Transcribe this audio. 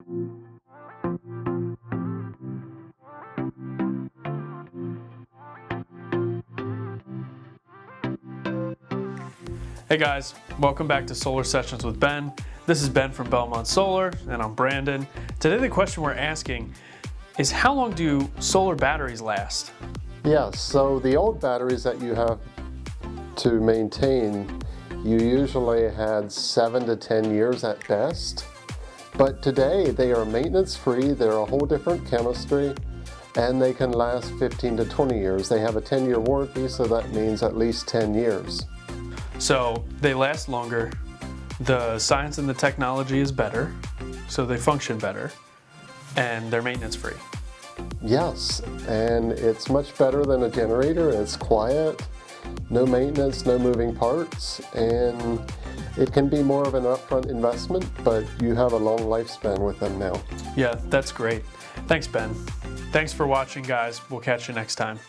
Hey guys, welcome back to Solar Sessions with Ben. This is Ben from Belmont Solar, and I'm Brandon. Today the question we're asking is, how long do solar batteries last? Yes, so the old batteries that you have to maintain, you usually had 7 to 10 years at best. But today they are maintenance free, they're a whole different chemistry, and they can last 15 to 20 years. They have a 10-year warranty, so that means at least 10 years. So they last longer, the science and the technology is better, so they function better, and they're maintenance free. Yes, and it's much better than a generator. It's quiet, no maintenance, no moving parts, and it can be more of an upfront investment, but you have a long lifespan with them now. Yeah, that's great. Thanks, Ben. Thanks for watching, guys. We'll catch you next time.